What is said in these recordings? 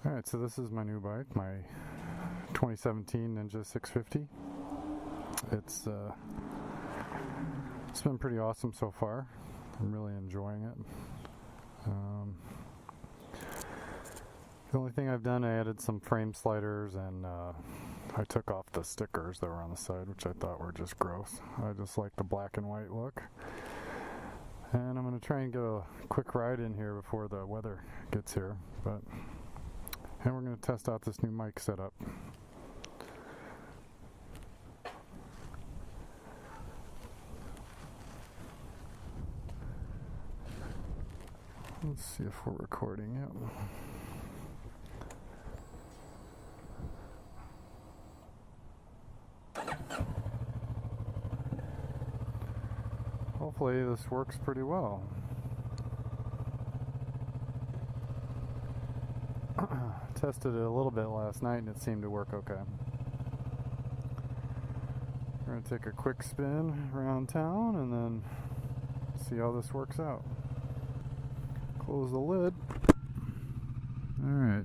Alright, so this is my new bike, my 2017 Ninja 650. It's been pretty awesome so far. I'm really enjoying it. The only thing I've done, I added some frame sliders and I took off the stickers that were on the side, which I thought were just gross. I just like the black and white look. And I'm going to try and get a quick ride in here before the weather gets here. And we're going to test out this new mic setup. Let's see if we're recording yet. Hopefully this works pretty well. Tested it a little bit last night and it seemed to work okay. We're going to take a quick spin around town and then see how this works out. Close the lid. Alright.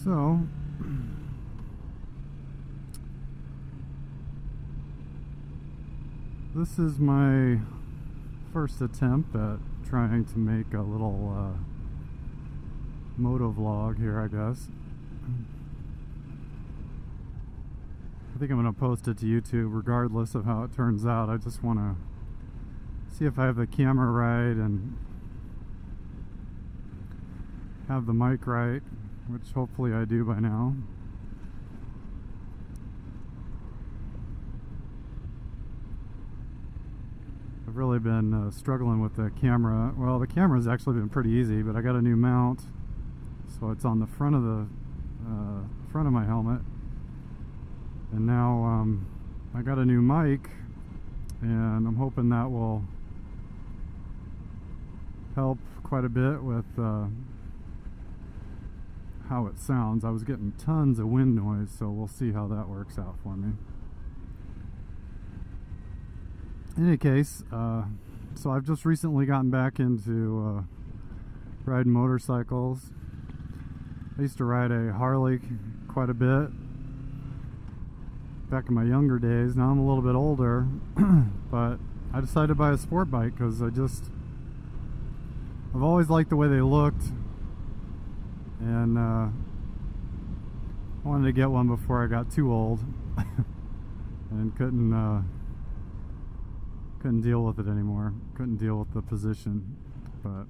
So, this is my first attempt at trying to make a little moto vlog here, I guess. I think I'm going to post it to YouTube regardless of how it turns out. I just want to see if I have the camera right and have the mic right, which hopefully I do by now. I've really been struggling with the camera. Well, the camera's actually been pretty easy, but I got a new mount, so it's on the front of the front of my helmet. And now I got a new mic, and I'm hoping that will help quite a bit with how it sounds. I was getting tons of wind noise, so we'll see how that works out for me. In any case, so I've just recently gotten back into riding motorcycles. I used to ride a Harley quite a bit back in my younger days. Now I'm a little bit older, but I decided to buy a sport bike because I've always liked the way they looked, and I wanted to get one before I got too old and couldn't deal with it anymore. Couldn't deal with the position. But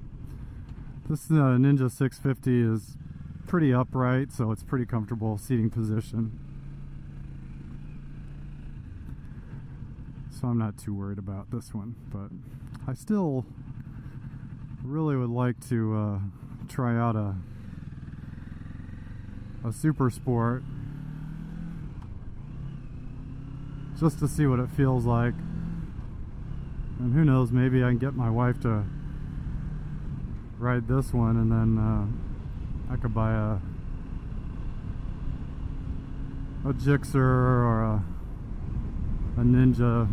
this Ninja 650 is pretty upright, so it's pretty comfortable seating position. So I'm not too worried about this one, but I still really would like to try out a super sport just to see what it feels like. And who knows, maybe I can get my wife to ride this one, and then I could buy a Gixxer or a Ninja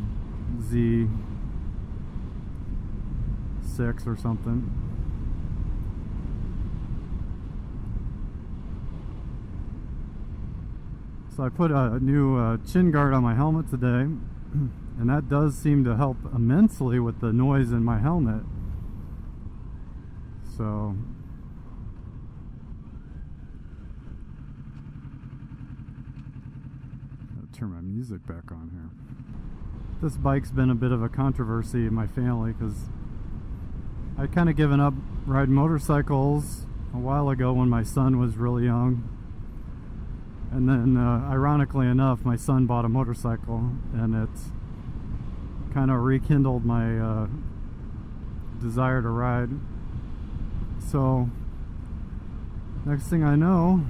Z6 or something. So I put a new chin guard on my helmet today, and that does seem to help immensely with the noise in my helmet. So I'll turn my music back on here. This bike's been a bit of a controversy in my family because I'd kind of given up riding motorcycles a while ago when my son was really young. And then, ironically enough, my son bought a motorcycle, and it's kind of rekindled my desire to ride. So, next thing I know,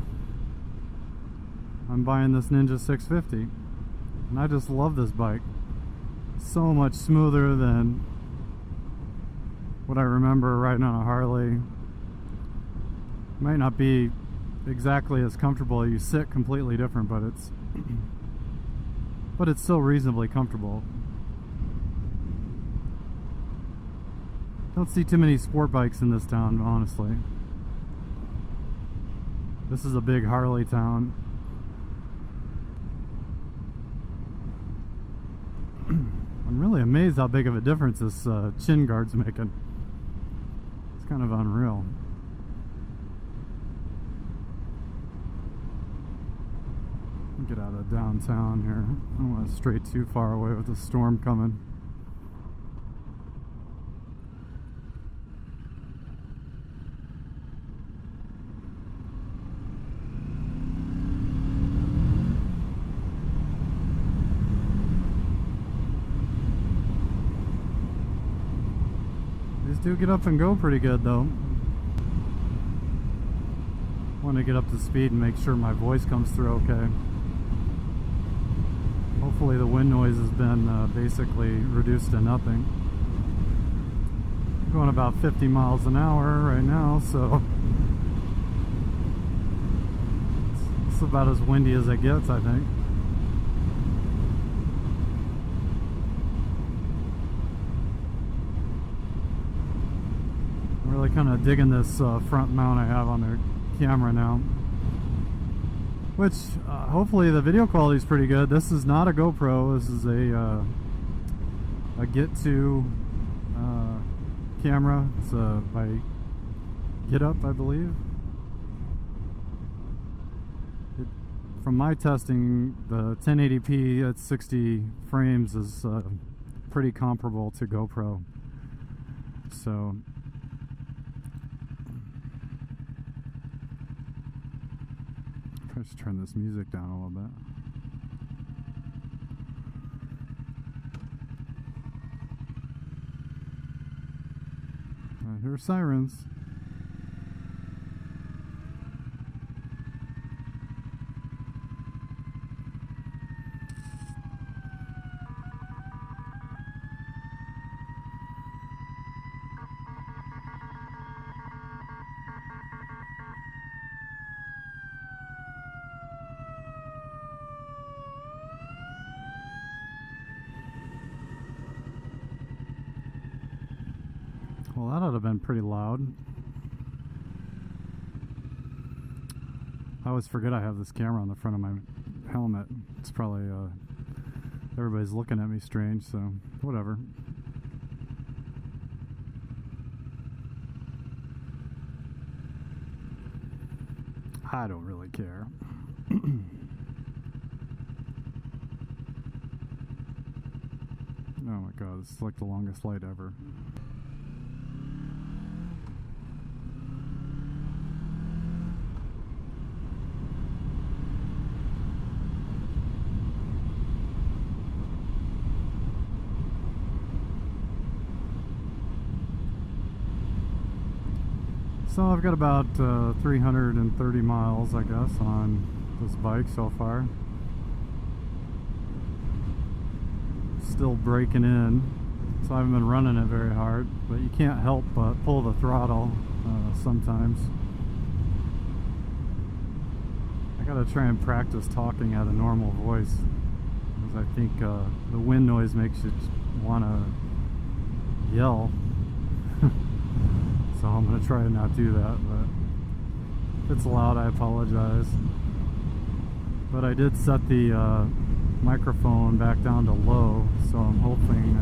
I'm buying this Ninja 650, and I just love this bike. So much smoother than what I remember riding on a Harley. Might not be exactly as comfortable. You sit completely different, but it's but it's still reasonably comfortable. Don't see too many sport bikes in this town, honestly. This is a big Harley town. I'm really amazed how big of a difference this chin guard's making. It's kind of unreal. Get out of downtown here. I don't want to stray too far away with the storm coming. These do get up and go pretty good though. Want to get up to speed and make sure my voice comes through okay. Hopefully the wind noise has been basically reduced to nothing. I'm going about 50 miles an hour right now, so it's about as windy as it gets, I think. I'm really kind of digging this front mount I have on the camera now. Which, hopefully the video quality is pretty good. This is not a GoPro. This is a Get2 camera. It's by GetUp, I believe. From my testing, the 1080p at 60 frames is pretty comparable to GoPro. So just turn this music down a little bit. I hear sirens. Well, that would have been pretty loud. I always forget I have this camera on the front of my helmet. It's probably, everybody's looking at me strange, so whatever. I don't really care. Oh my god, this is like the longest light ever. So I've got about 330 miles, I guess, on this bike so far. Still breaking in, so I haven't been running it very hard, but you can't help but pull the throttle sometimes. I gotta try and practice talking at a normal voice, because I think the wind noise makes you want to yell. So I'm going to try to not do that, but if it's loud, I apologize. But I did set the microphone back down to low, so I'm hoping...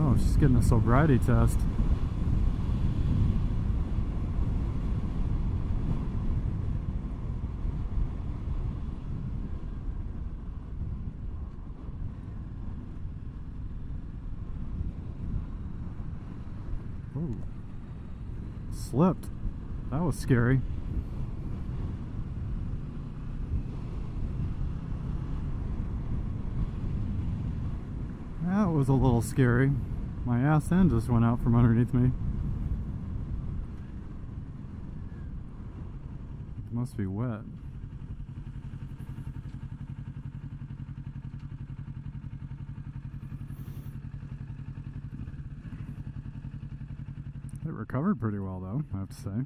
oh, she's getting a sobriety test. Ooh. Slipped. That was scary. That was a little scary. My ass end just went out from underneath me. It must be wet. It recovered pretty well though, I have to say.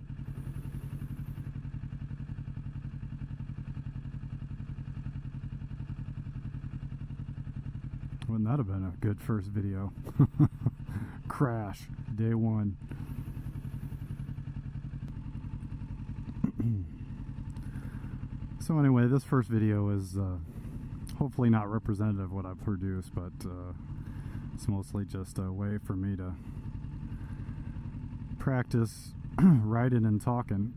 Wouldn't that have been a good first video? Crash, day one. So anyway, this first video is hopefully not representative of what I've produced, but it's mostly just a way for me to practice writing and talking.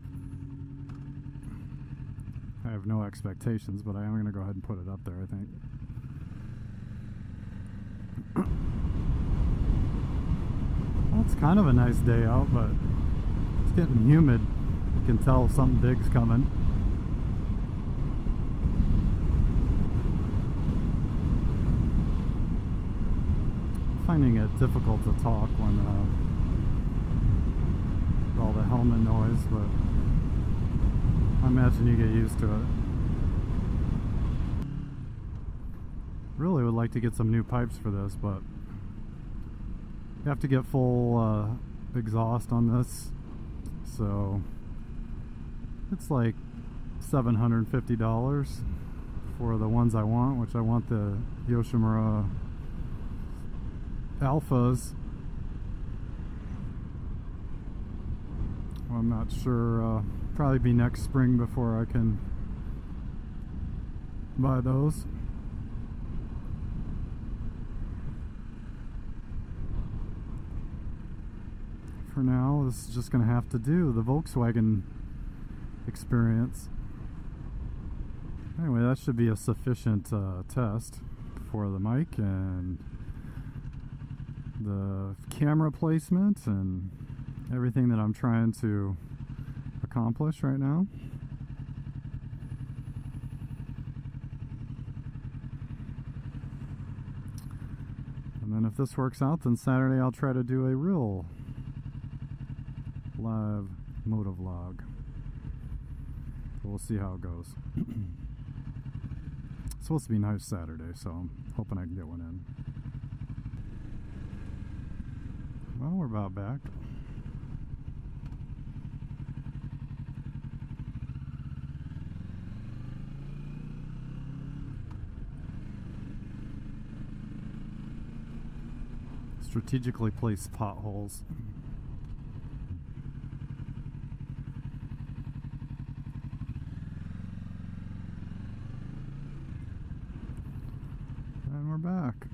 I have no expectations, but I am going to go ahead and put it up there, I think. Well, it's kind of a nice day out, but it's getting humid. You can tell something big's coming. Finding it difficult to talk when with all the helmet noise, but I imagine you get used to it. Really would like to get some new pipes for this, but you have to get full exhaust on this, so it's like $750 for the ones I want, which I want the Yoshimura Alphas. Well, I'm not sure, probably be next spring before I can buy those. For now, this is just going to have to do the Volkswagen experience. Anyway, that should be a sufficient test for the mic and the camera placement and everything that I'm trying to accomplish right now. And then if this works out, then Saturday I'll try to do a real live motovlog. So we'll see how it goes. It's supposed to be a nice Saturday, so I'm hoping I can get one in. Well, we're about back. Strategically placed potholes. And we're back.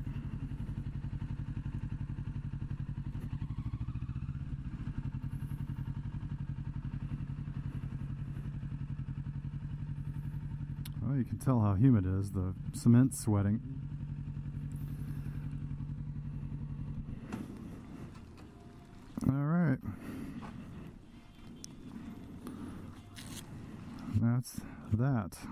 Well, you can tell how humid it is. The cement's sweating. All right. That's that.